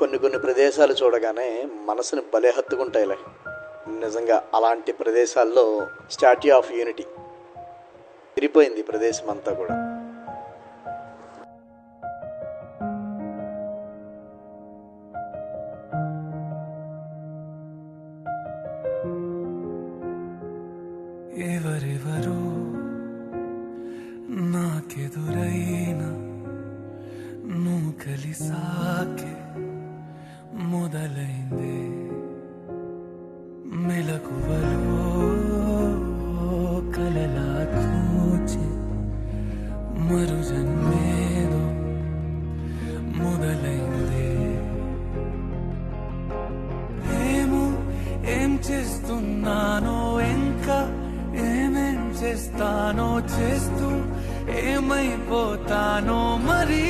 కొన్ని కొన్ని ప్రదేశాలు చూడగానే మనసుని భలే హత్తుకుంటాయిలే. నిజంగా అలాంటి ప్రదేశాల్లో స్టాట్యూ ఆఫ్ యూనిటీ తిరిగిపోయింది ప్రదేశం అంతా కూడా. ఎవరెవరో నాకెదురైనా నువ్వు కలిసాకే మొదలైందే మెలకువలో కలలా తోచే మరు జన్మేదో మొదలైందే. ఏమో ఏం చేస్తున్నానో ఇంకా ఏమేం చేస్తానో చేస్తూ ఏమైపోతానో మరి